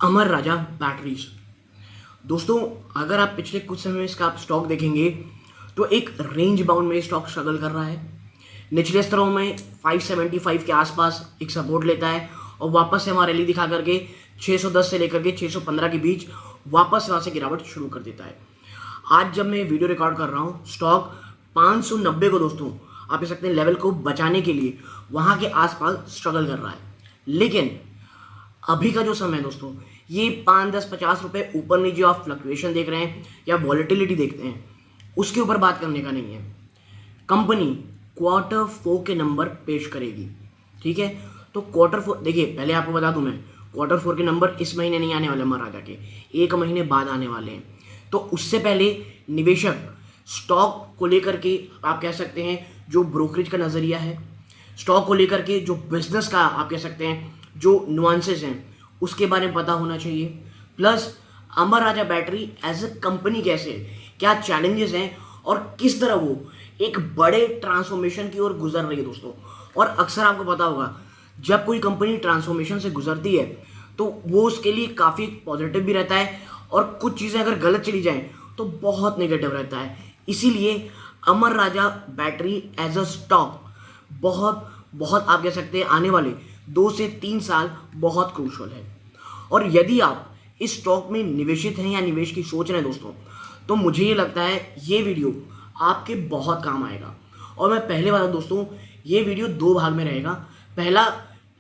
अमर राजा batteries. दोस्तों, अगर आप पिछले कुछ समय में इसका आप स्टॉक देखेंगे तो एक रेंज बाउंड में स्टॉक स्ट्रगल कर रहा है। निचले स्तरों में 575 के आसपास एक सपोर्ट लेता है और वापस से हमारा रैली दिखा करके 610 से लेकर के 615 के बीच वापस वहाँ से गिरावट शुरू कर देता है। आज जब मैं वीडियो रिकॉर्ड कर रहा हूँ, स्टॉक 590 को दोस्तों आप कह सकते हैं लेवल को बचाने के लिए वहाँ के आसपास स्ट्रगल कर रहा है। लेकिन अभी का जो समय है दोस्तों, ये 5, 10, 50 रुपए ऊपर नीचे आप फ्लक्चुएशन देख रहे हैं या वॉलेटिलिटी देखते हैं, उसके ऊपर बात करने का नहीं है। कंपनी Q4 के नंबर पेश करेगी, ठीक है। तो Q4 देखिए, पहले आपको बता दूं मैं, Q4 के नंबर इस महीने नहीं आने वाले महाराजा के, 1 महीने बाद आने वाले हैं। तो उससे पहले निवेशक स्टॉक को लेकर के आप कह सकते हैं जो ब्रोकरेज का नज़रिया है, स्टॉक को लेकर के जो बिजनेस का आप कह सकते हैं जो नुआंसेस हैं, उसके बारे में पता होना चाहिए। Plus Amar Raja battery as a company कैसे, क्या चैलेंजेस हैं और किस तरह वो एक बड़े ट्रांसफॉर्मेशन की ओर गुजर रही है दोस्तों। और अक्सर आपको पता होगा, जब कोई कंपनी ट्रांसफॉर्मेशन से गुजरती है तो वो उसके लिए काफ़ी पॉजिटिव भी रहता है और कुछ चीज़ें अगर गलत चली जाएं तो बहुत नेगेटिव रहता है। इसीलिए अमर Raja battery as a stock बहुत बहुत आप कह सकते हैं आने वाले 2 से 3 साल बहुत क्रूशल है। और यदि आप इस स्टॉक में निवेशित हैं या निवेश की सोच रहे हैं दोस्तों, तो मुझे ये लगता है ये वीडियो आपके बहुत काम आएगा। और मैं पहले बता दूं दोस्तों, ये वीडियो 2 भाग में रहेगा। पहला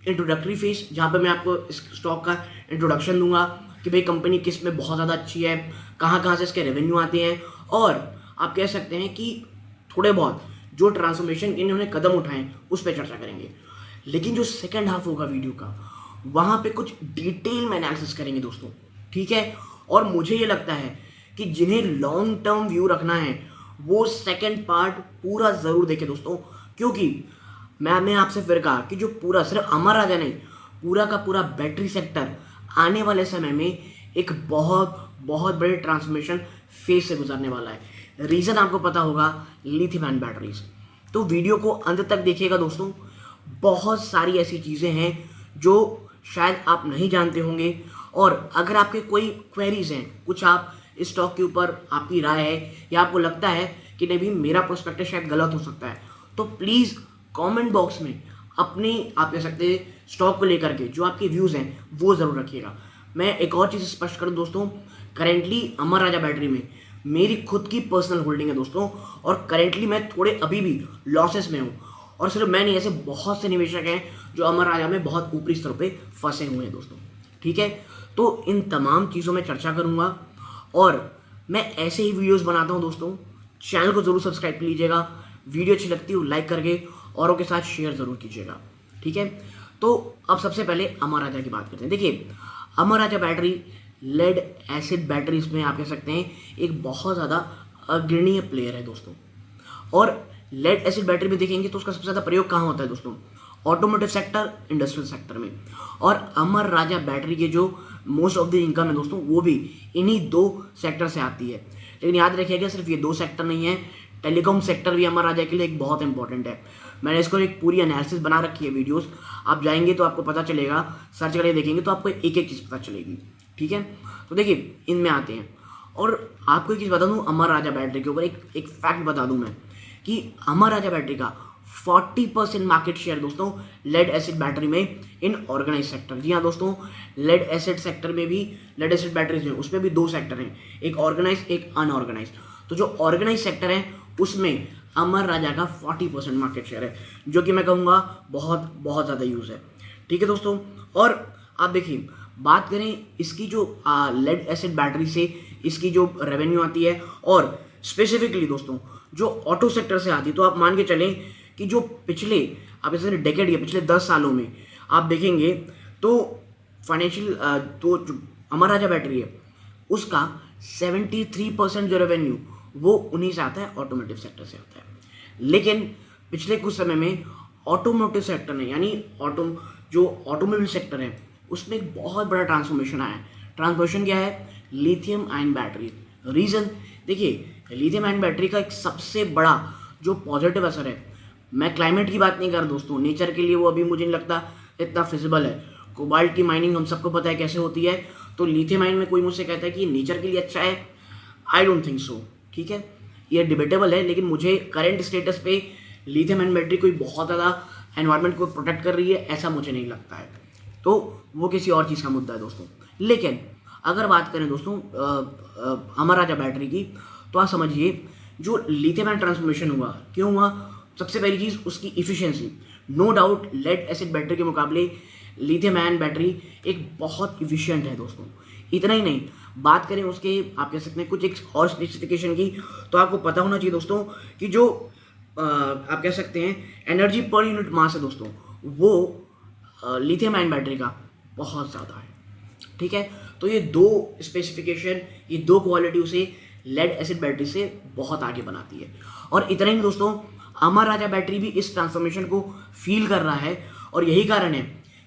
इंट्रोडक्टरी फेज, जहाँ पे मैं आपको इस स्टॉक का इंट्रोडक्शन दूंगा कि भाई कंपनी किस में बहुत ज़्यादा अच्छी है, कहाँ कहाँ से इसके रेवेन्यू आते हैं, और आप कह सकते हैं कि थोड़े बहुत जो ट्रांसफॉर्मेशन इन्होंने कदम उठाए उस पर चर्चा करेंगे। लेकिन जो सेकंड हाफ होगा वीडियो का, वहाँ पे कुछ डिटेल में एनालिसिस करेंगे दोस्तों, ठीक है। और मुझे ये लगता है कि जिन्हें लॉन्ग टर्म व्यू रखना है वो सेकंड पार्ट पूरा ज़रूर देखें दोस्तों, क्योंकि मैंने आपसे फिर कहा कि जो पूरा सिर्फ अमर राजा नहीं, पूरा का पूरा बैटरी सेक्टर आने वाले समय में एक बहुत बहुत बड़े ट्रांसफॉर्मेशन फेज से गुजरने वाला है। रीज़न आपको पता होगा, लिथियम आयन बैटरीज। तो वीडियो को अंत तक देखिएगा दोस्तों, बहुत सारी ऐसी चीज़ें हैं जो शायद आप नहीं जानते होंगे। और अगर आपके कोई क्वेरीज हैं, कुछ आप इस स्टॉक के ऊपर आपकी राय है या आपको लगता है कि नहीं भी मेरा पर्सपेक्टिव शायद गलत हो सकता है, तो प्लीज़ कमेंट बॉक्स में अपनी आप कह सकते हैं स्टॉक को लेकर के जो आपके व्यूज़ हैं वो ज़रूर रखिएगा। मैं एक और चीज़ स्पष्ट करूं दोस्तों, करेंटली अमर राजा बैटरी में मेरी खुद की पर्सनल होल्डिंग है दोस्तों, और करेंटली मैं थोड़े अभी भी लॉसेस में हूँ। और सिर्फ मैं नहीं, ऐसे बहुत से निवेशक हैं जो अमर राजा में बहुत ऊपरी स्तर पे फंसे हुए हैं दोस्तों, ठीक है। तो इन तमाम चीज़ों में चर्चा करूँगा और मैं ऐसे ही वीडियोस बनाता हूँ दोस्तों। चैनल को ज़रूर सब्सक्राइब कर लीजिएगा, वीडियो अच्छी लगती है लाइक करके औरों के साथ शेयर ज़रूर कीजिएगा, ठीक है। तो अब सबसे पहले अमर राजा की बात करते हैं। देखिए, अमर Raja battery lead acid batteries में आप कह सकते हैं एक बहुत ज़्यादा अग्रणीय प्लेयर है दोस्तों। और लेड एसिड बैटरी में देखेंगे तो उसका सबसे ज़्यादा प्रयोग कहाँ होता है दोस्तों, ऑटोमोटिव सेक्टर, इंडस्ट्रियल सेक्टर में। और अमर राजा बैटरी के जो मोस्ट ऑफ द इनकम है दोस्तों, वो भी इन्हीं 2 सेक्टर से आती है। लेकिन याद रखिएगा, सिर्फ ये 2 सेक्टर नहीं है, टेलीकॉम सेक्टर भी अमर राजा के लिए एक बहुत इंपॉर्टेंट है। मैंने इसको एक पूरी एनालिसिस बना रखी है वीडियोस, आप जाएंगे तो आपको पता चलेगा, सर्च करके देखेंगे तो आपको एक एक चीज़ पता चलेगी, ठीक है। तो देखिए, इनमें आते हैं। और आपको एक चीज़ बता दूं, अमर राजा बैटरी के ऊपर एक फैक्ट बता दूं मैं कि अमर राजा बैटरी का 40% मार्केट शेयर दोस्तों लेड एसिड बैटरी में इन ऑर्गेनाइज सेक्टर। जी हाँ दोस्तों, लेड एसिड सेक्टर में भी, लेड एसिड बैटरीज में उसमें भी 2 सेक्टर हैं, एक ऑर्गेनाइज एक अनऑर्गेनाइज। तो जो ऑर्गेनाइज सेक्टर है उसमें अमर राजा का 40% मार्केट शेयर है, जो कि मैं कहूँगा बहुत बहुत ज़्यादा यूज़ है, ठीक है दोस्तों। और आप देखिए, बात करें इसकी जो लेड एसिड बैटरी से इसकी जो रेवेन्यू आती है, और स्पेसिफिकली दोस्तों जो ऑटो सेक्टर से आती है, तो आप मान के चलें कि जो पिछले आप जैसे डेकेड या पिछले 10 सालों में आप देखेंगे तो फाइनेंशियल तो जो अमर राजा बैटरी है उसका 73% जो रेवेन्यू वो उन्हीं से आता है, ऑटोमोटिव सेक्टर से आता है। लेकिन पिछले कुछ समय में ऑटोमोटिव सेक्टर ने, यानी जो ऑटोमोबाइल सेक्टर है उसमें एक बहुत बड़ा ट्रांसफॉर्मेशन आया है। ट्रांसफॉर्मेशन क्या है, लिथियम आयन बैटरी। रीज़न देखिए, लिथियम आयन बैटरी का एक सबसे बड़ा जो पॉजिटिव असर है, मैं क्लाइमेट की बात नहीं कर रहा दोस्तों, नेचर के लिए वो अभी मुझे नहीं लगता इतना फिजिबल है। कोबाल्ट की माइनिंग हम सबको पता है कैसे होती है, तो लिथियम आयन में कोई मुझसे कहता है कि नेचर के लिए अच्छा है, आई डोंट थिंक सो। ठीक है, ये डिबेटेबल है, लेकिन मुझे करंट स्टेटस पे लिथियम आयन बैटरी कोई बहुत ज़्यादा एनवायरनमेंट को प्रोटेक्ट कर रही है ऐसा मुझे नहीं लगता है। तो वो किसी और चीज़ का मुद्दा है दोस्तों। लेकिन अगर बात करें दोस्तों अमर राजा बैटरी की, तो आप समझिए जो लिथियम आयन ट्रांसफॉर्मेशन हुआ, क्यों हुआ? सबसे पहली चीज़ उसकी efficiency. No doubt lead acid battery के मुकाबले लिथियम आयन बैटरी एक बहुत इफिशियंट है दोस्तों। इतना ही नहीं, बात करें उसके आप कह सकते हैं कुछ एक और स्पेसिफिकेशन की, तो आपको पता होना चाहिए दोस्तों कि जो आप कह सकते हैं एनर्जी पर यूनिट मास है दोस्तों, वो लिथियम आयन बैटरी का बहुत ज़्यादा है। ठीक है, तो ये दो स्पेसिफिकेशन, ये दो क्वालिटी उसे लेड एसिड बैटरी से बहुत आगे बनाती है। और इतना ही दोस्तों, अमर राजा बैटरी भी इस ट्रांसफॉर्मेशन को फील कर रहा है, और यही कारण है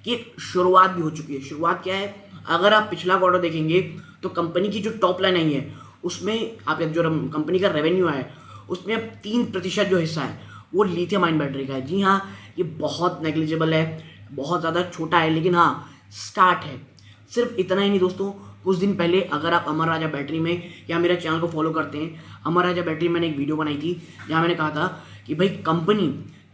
कि शुरुआत भी हो चुकी है। शुरुआत क्या है? अगर आप पिछला क्वार्टर देखेंगे तो कंपनी की जो टॉप लाइन आई है उसमें आप जो कंपनी का रेवेन्यू है उसमें अब 3% जो हिस्सा है वो लिथियम आयन बैटरी का है। जी हाँ, ये बहुत नेग्लिजिबल है, बहुत ज़्यादा छोटा है, लेकिन हाँ स्टार्ट है। सिर्फ इतना ही नहीं दोस्तों, कुछ दिन पहले अगर आप अमर राजा बैटरी में या मेरे चैनल को फॉलो करते हैं, अमर राजा बैटरी में मैंने एक वीडियो बनाई थी जहाँ मैंने कहा था कि भाई कंपनी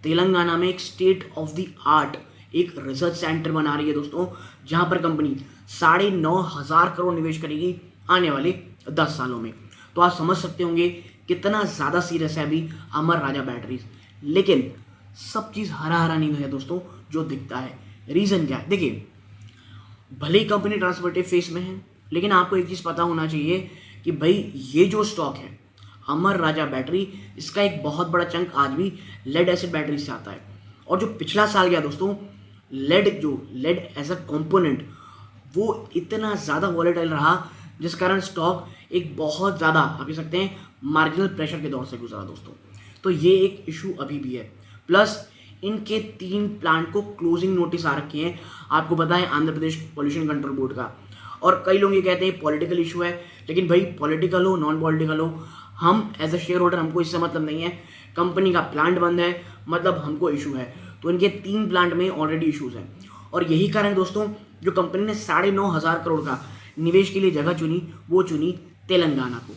तेलंगाना में एक स्टेट ऑफ द आर्ट एक रिसर्च सेंटर बना रही है दोस्तों, जहाँ पर कंपनी 9,500 करोड़ निवेश करेगी आने वाले 10 सालों में। तो आप समझ सकते होंगे कितना ज़्यादा सीरियस है अभी अमर राजा बैटरीज। लेकिन सब चीज़ हरा हरा नहीं है दोस्तों जो दिखता है। रीज़न क्या है? देखिए, भले ही कंपनी ट्रांसफॉर्मेटिव फेस में है, लेकिन आपको एक चीज़ पता होना चाहिए कि भाई ये जो स्टॉक है अमर राजा बैटरी, इसका एक बहुत बड़ा चंक आज भी लेड एसिड बैटरी से आता है। और जो पिछला साल गया दोस्तों, लेड एज अ कंपोनेंट वो इतना ज़्यादा वॉलेटाइल रहा, जिस कारण स्टॉक एक बहुत ज़्यादा आप कह सकते हैं मार्जिनल प्रेशर के दौर से गुजरा दोस्तों। तो ये एक इशू अभी भी है। प्लस इनके 3 प्लांट को क्लोजिंग नोटिस आ रखे हैं, आपको पता है Andhra Pradesh pollution control board का। और कई लोग ये कहते हैं पॉलिटिकल इशू है, लेकिन भाई पॉलिटिकल हो नॉन पॉलिटिकल हो, हम एज अ शेयर होल्डर हमको इससे मतलब नहीं है। कंपनी का प्लांट बंद है मतलब हमको इशू है। तो इनके 3 प्लांट में ऑलरेडी इशूज़ हैं, और यही कारण दोस्तों जो कंपनी ने 9,500 करोड़ का निवेश के लिए जगह चुनी, वो चुनी तेलंगाना को।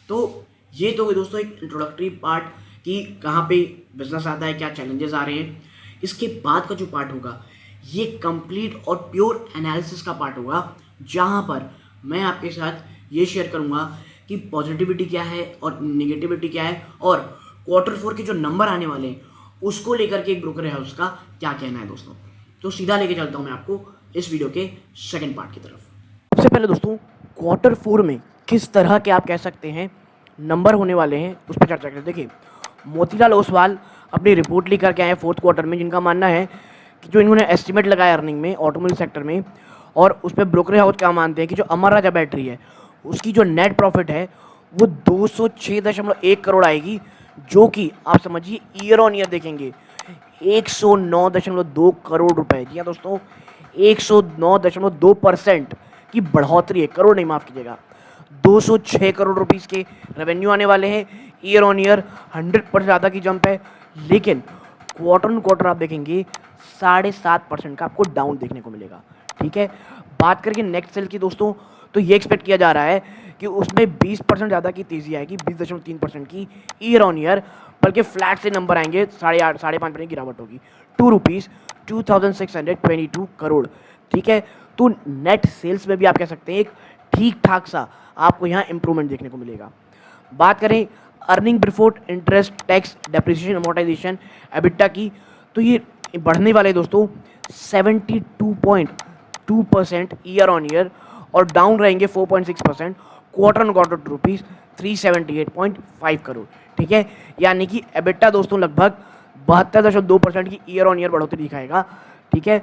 तो ये तो दोस्तों एक इंट्रोडक्टरी पार्ट कि कहाँ पे बिजनेस आता है, क्या चैलेंजेस आ रहे हैं। इसके बाद का जो पार्ट होगा ये कंप्लीट और प्योर एनालिसिस का पार्ट होगा, जहाँ पर मैं आपके साथ ये शेयर करूँगा कि पॉजिटिविटी क्या है और निगेटिविटी क्या है, और Q4 के जो नंबर आने वाले हैं उसको लेकर के एक ब्रोकर हाउस का क्या कहना है दोस्तों। तो सीधा लेके चलता हूँ मैं आपको इस वीडियो के सेकंड पार्ट की तरफ। सबसे पहले दोस्तों Q4 में किस तरह के आप कह सकते हैं नंबर होने वाले हैं उस पर चर्चा करें। देखिए, मोतीलाल ओसवाल अपनी रिपोर्ट लेकर के आए 4th क्वार्टर में, जिनका मानना है कि जो इन्होंने एस्टिमेट लगाया अर्निंग में ऑटोमोबाइल सेक्टर में, और उस पर ब्रोकर हाउस क्या मानते हैं कि जो अमर राजा बैटरी है उसकी जो नेट प्रॉफिट है वो 206.1 करोड़ आएगी, जो कि आप समझिए ईयर ऑन ईयर देखेंगे 109.2 करोड़ रुपए। जी हाँ दोस्तों, 109.2% की बढ़ोतरी है, करोड़ नहीं माफ़ कीजिएगा, 206 करोड़ रुपीस के रेवेन्यू आने वाले हैं। ईयर ऑन ईयर 100% ज़्यादा की जंप है। लेकिन क्वार्टर ऑन क्वार्टर आप देखेंगे 7.5% का आपको डाउन देखने को मिलेगा। ठीक है, बात करेंगे नेक्स्ट सेल की दोस्तों, तो ये एक्सपेक्ट किया जा रहा है कि उसमें 20% ज़्यादा की तेज़ी आएगी, 20.3% की ईयर ऑन ईयर, बल्कि फ्लैट से नंबर आएंगे, 5.5% की गिरावट होगी, ₹2,622 करोड़। ठीक है, तो नेट सेल्स में भी आप कह सकते हैं एक ठीक ठाक सा आपको यहाँ इंप्रूवमेंट देखने को मिलेगा। बात करें earning before interest tax depreciation amortisation EBITDA की, तो ये बढ़ने वाले दोस्तों 72.2% ईयर ऑन ईयर, और डाउन रहेंगे 4.6% क्वार्टर ऑन क्वार्टर ₹378.5 करोड़। ठीक है, यानी कि एबिटा दोस्तों लगभग 72.2% की ईयर ऑन ईयर बढ़ोतरी दिखाएगा। ठीक है,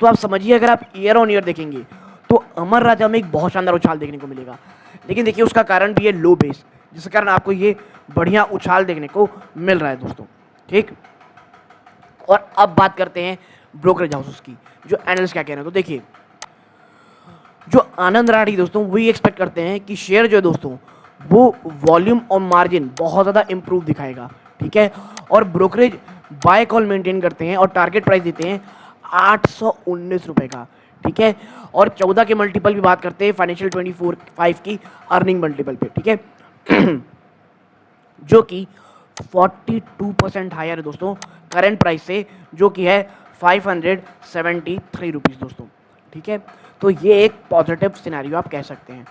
तो आप समझिए अगर आप ईयर ऑन ईयर देखेंगे तो अमर राजा में एक बहुत शानदार उछाल देखने को मिलेगा। लेकिन देखिए उसका कारण भी है लो बेस, जिस कारण आपको ये बढ़िया उछाल देखने को मिल रहा है दोस्तों। ठीक, और अब बात करते हैं ब्रोकरेज हाउसेस की, जो एनालिस्ट क्या कह रहे हैं। तो देखिए, जो आनंद राठी दोस्तों वही एक्सपेक्ट करते हैं कि शेयर जो है दोस्तों वो वॉल्यूम और मार्जिन बहुत ज़्यादा इंप्रूव दिखाएगा। ठीक है, और ब्रोकरेज बाय कॉल मेंटेन करते हैं और टारगेट प्राइस देते हैं 819 रुपये का। ठीक है। और 14 के मल्टीपल भी बात करते हैं फाइनेंशियल 24/5 की अर्निंग मल्टीपल पे, ठीक है जो कि 42% हायर है दोस्तों करंट प्राइस से, जो कि है 573 रुपीज़ दोस्तों, ठीक है। तो ये एक पॉजिटिव सिनेरियो आप कह सकते हैं।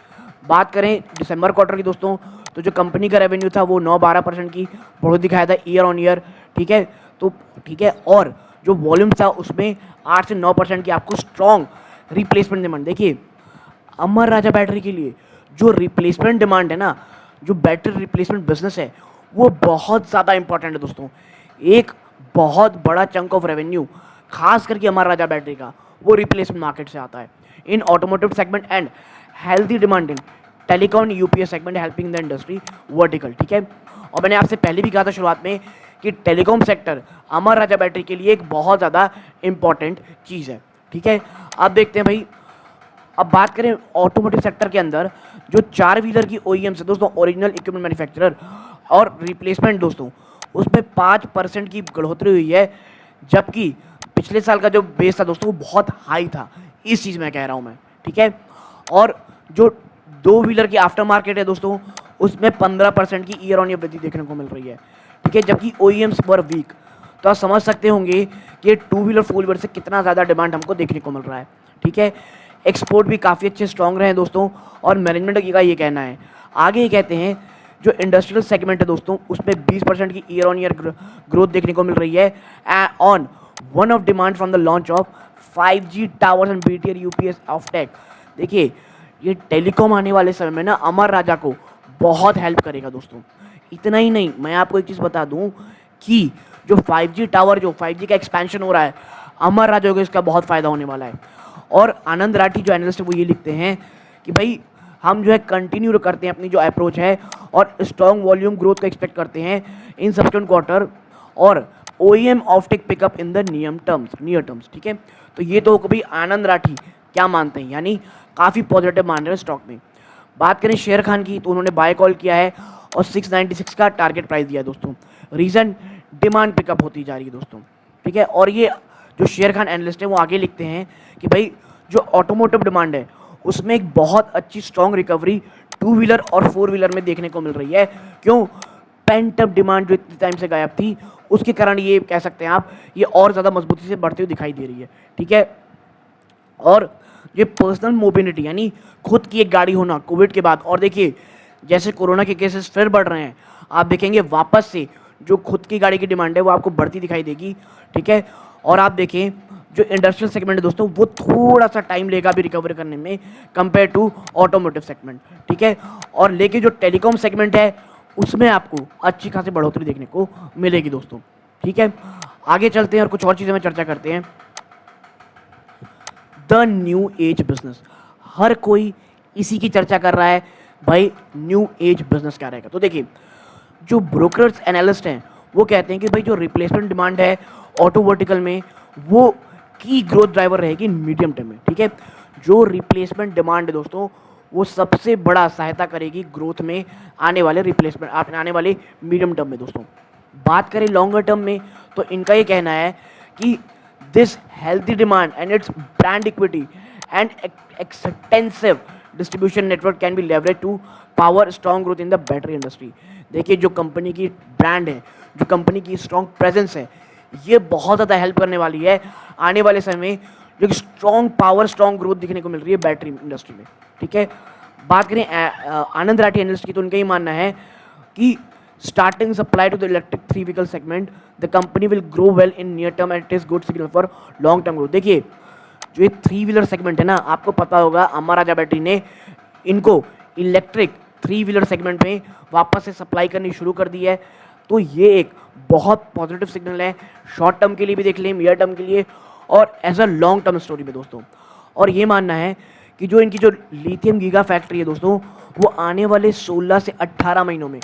बात करें दिसंबर क्वार्टर की दोस्तों, तो जो कंपनी का रेवेन्यू था वो 9-12% की बढ़ोतरी दिखाया था ईयर ऑन ईयर, ठीक है। तो ठीक है, और जो वॉल्यूम था उसमें 8 से 9% की आपको स्ट्रॉन्ग रिप्लेसमेंट डिमांड। देखिए अमर राजा बैटरी के लिए जो रिप्लेसमेंट डिमांड है ना, जो बैटरी रिप्लेसमेंट बिजनेस है, वो बहुत ज़्यादा इंपॉर्टेंट है दोस्तों। एक बहुत बड़ा चंक ऑफ रेवेन्यू खास करके अमर राजा बैटरी का वो रिप्लेसमेंट मार्केट से आता है in automotive segment and healthy demand in telecom UPS segment helping the industry vertical, ठीक है। और मैंने आपसे पहले भी कहा था शुरुआत में कि टेलीकॉम सेक्टर अमर राजा बैटरी के लिए एक बहुत ज़्यादा इंपॉर्टेंट चीज़ है, ठीक है। अब देखते हैं भाई, अब बात करें ऑटोमोटिव सेक्टर के अंदर जो 4 व्हीलर की OEM है दोस्तों, ओरिजिनल इक्विपमेंट मैन्युफैक्चरर, और रिप्लेसमेंट दोस्तों उसमें 5% की बढ़ोतरी हुई है, जबकि पिछले साल का जो बेस था दोस्तों वो बहुत हाई था, इस चीज़ में कह रहा हूँ मैं, ठीक है। और जो 2 व्हीलर की आफ्टर मार्केट है दोस्तों उसमें 15% की ईयर ऑन ईयर वृद्धि देखने को मिल रही है, ठीक है, जबकि OEMs वर वीक। तो आप समझ सकते होंगे कि 2 व्हीलर 4 व्हीलर से कितना ज़्यादा डिमांड हमको देखने को मिल रहा है, ठीक है। एक्सपोर्ट भी काफ़ी अच्छे स्ट्रॉन्ग रहे हैं दोस्तों, और मैनेजमेंट का ये कहना है। आगे ये कहते हैं जो इंडस्ट्रियल सेगमेंट है दोस्तों उसमें 20% की ईयर ऑन ईयर ग्रोथ देखने को मिल रही है on one of demand from the launch of 5G towers and BTR UPS of tech. देखिए ये टेलीकॉम आने वाले समय में ना अमर राजा को बहुत हेल्प करेगा दोस्तों। इतना ही नहीं, मैं आपको एक चीज़ बता दूं कि जो 5G टावर, जो 5G का एक्सपेंशन हो रहा है, अमर राजा को इसका बहुत फ़ायदा होने वाला है। और आनंद राठी जो एनालिस्ट है वो ये लिखते हैं कि भाई हम जो है कंटिन्यू करते हैं अपनी जो अप्रोच है और स्ट्रॉन्ग वॉल्यूम ग्रोथ को एक्सपेक्ट करते हैं इन सब्सिक्वेंट क्वार्टर और OEM offtake pickup in the near terms, ठीक है। तो ये तो कभी आनंद राठी क्या मानते हैं, यानी काफ़ी पॉजिटिव मान रहे हैं स्टॉक में। बात करें शेर खान की, तो उन्होंने बाय कॉल किया है और 696 का टारगेट प्राइस दिया है दोस्तों। रीज़न डिमांड पिकअप होती जा रही है दोस्तों, ठीक है। और ये जो शेर खान एनालिस्ट है वो आगे लिखते हैं कि भाई जो ऑटोमोटिव डिमांड है उसमें एक बहुत अच्छी स्ट्रॉन्ग रिकवरी 2 व्हीलर और 4 व्हीलर में देखने को मिल रही है। क्यों? पेंट अप डिमांड जो इतने टाइम से गायब थी उसके कारण ये कह सकते हैं आप, ये और ज़्यादा मजबूती से बढ़ती हुई दिखाई दे रही है, ठीक है। और ये पर्सनल मोबिलिटी यानी खुद की एक गाड़ी होना कोविड के बाद, और देखिए जैसे कोरोना के केसेस फिर बढ़ रहे हैं, आप देखेंगे वापस से जो खुद की गाड़ी की डिमांड है वो आपको बढ़ती दिखाई देगी, ठीक है। और आप देखें जो इंडस्ट्रियल सेगमेंट है दोस्तों वो थोड़ा सा टाइम लेगा भी रिकवर करने में कंपेयर टू ऑटोमोटिव सेगमेंट, ठीक है। और लेकिन जो टेलीकॉम सेगमेंट है उसमें आपको अच्छी खासी बढ़ोतरी देखने को मिलेगी दोस्तों, ठीक है। आगे चलते हैं और कुछ और चीज़ें में चर्चा करते हैं। द न्यू एज बिजनेस, हर कोई इसी की चर्चा कर रहा है भाई, न्यू एज बिजनेस क्या रहेगा। तो देखिए जो ब्रोकर्स एनालिस्ट हैं वो कहते हैं कि भाई जो रिप्लेसमेंट डिमांड है ऑटो वर्टिकल में वो की ग्रोथ ड्राइवर रहेगी मीडियम टर्म में, ठीक है। जो रिप्लेसमेंट डिमांड है दोस्तों वो सबसे बड़ा सहायता करेगी ग्रोथ में आने वाले मीडियम टर्म में दोस्तों। बात करें लॉन्गर टर्म में तो इनका ये कहना है कि this healthy demand and its brand equity and extensive distribution network can be leverage to power strong growth in the battery industry. देखिए जो कंपनी की ब्रांड है, जो कंपनी की स्ट्रॉन्ग प्रेजेंस है, ये बहुत ज़्यादा हेल्प करने वाली है आने वाले समय में जो स्ट्रॉन्ग ग्रोथ दिखने को मिल रही है बैटरी इंडस्ट्री में, ठीक है। बात करें आनंद राठी एनालिस्ट की, तो उनका ही मानना है कि starting supply to the electric 3 vehicle segment the company will grow well in near term and it is good signal for long term growth. देखिए जो ये 3 व्हीलर सेगमेंट है ना, आपको पता होगा अमर राजा बैटरी ने इनको इलेक्ट्रिक 3 व्हीलर सेगमेंट में वापस से सप्लाई करनी शुरू कर दी है। तो ये एक बहुत पॉजिटिव सिग्नल है, शॉर्ट टर्म के लिए भी देख लें, मिड टर्म के लिए, और as a long term story में दोस्तों। और ये मानना है कि जो इनकी जो लिथियम गीगा फैक्ट्री है दोस्तों वो आने वाले 16 से 18 महीनों में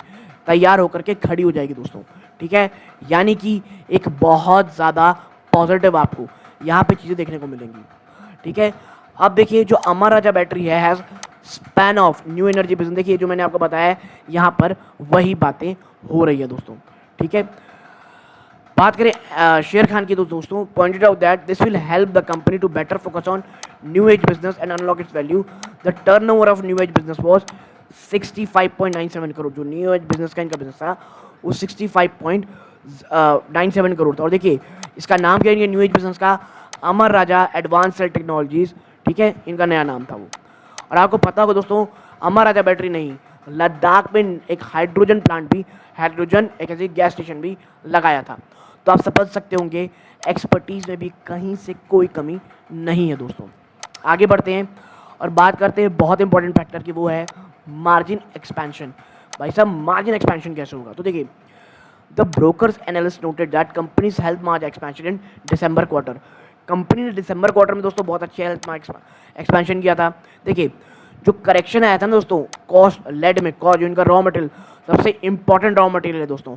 तैयार होकर के खड़ी हो जाएगी दोस्तों, ठीक है। यानी कि एक बहुत ज़्यादा पॉजिटिव आपको यहाँ पे चीज़ें देखने को मिलेंगी, ठीक है। अब देखिए जो अमर राजा बैटरी है has span of new energy business. देखिए जो मैंने आपको बताया है यहाँ पर वही बातें हो रही है दोस्तों, ठीक है। बात करें शेर खान की तो दोस्तों pointed out that this will help the company to better focus on new age business and unlock its value. The turnover of new age business was 65.97 crore. जो न्यू एज बिजनेस का इनका बिजनेस था वो 65.97 करोड़ था। और देखिए इसका नाम क्या है न्यू एज बिजनेस का, अमर राजा एडवांस सेल टेक्नोलॉजीज, ठीक है, इनका नया नाम था वो। और आपको पता होगा दोस्तों अमर राजा बैटरी नहीं, लद्दाख में एक हाइड्रोजन प्लांट भी, हाइड्रोजन एक ऐसी गैस स्टेशन भी लगाया था। तो आप समझ सकते होंगे एक्सपर्टीज में भी कहीं से कोई कमी नहीं है दोस्तों। आगे बढ़ते हैं और बात करते हैं बहुत इंपॉर्टेंट फैक्टर की, वो है मार्जिन एक्सपेंशन। भाई साहब मार्जिन एक्सपेंशन कैसे होगा, तो देखिए the brokers analyst noted that companies health margin expansion in December quarter. Company ने दिसंबर क्वार्टर में दोस्तों बहुत अच्छे हेल्थ मार्जिन एक्सपेंशन किया था। देखिए जो करेक्शन आया था ना दोस्तों कॉस्ट लेड में, कॉस्ट जो इनका रॉ मटेरियल सबसे इंपॉर्टेंट रॉ मटेरियल है दोस्तों,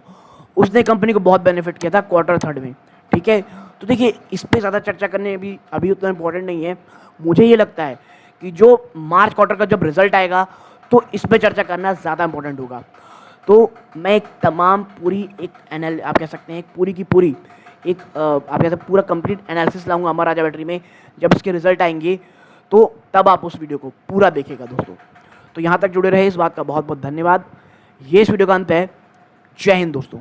उसने कंपनी को बहुत बेनिफिट किया था क्वार्टर थर्ड में, ठीक है। तो देखिए इस पर ज़्यादा चर्चा करने भी अभी उतना इंपॉर्टेंट नहीं है। मुझे ये लगता है कि जो मार्च क्वार्टर का जब रिजल्ट आएगा तो इस पर चर्चा करना ज़्यादा इंपॉर्टेंट होगा। तो मैं एक तमाम पूरी एक आप कह सकते हैं एक पूरी की पूरी एक आप कह सकते हैं पूरा कंप्लीट एनालिसिस लाऊंगा अमर राजा बैटरी में। जब इसके रिजल्ट आएंगे तो तब आप उस वीडियो को पूरा देखेगा दोस्तों। तो यहाँ तक जुड़े रहे, इस बात का बहुत बहुत धन्यवाद। ये इस वीडियो का अंत है। जय हिंद दोस्तों।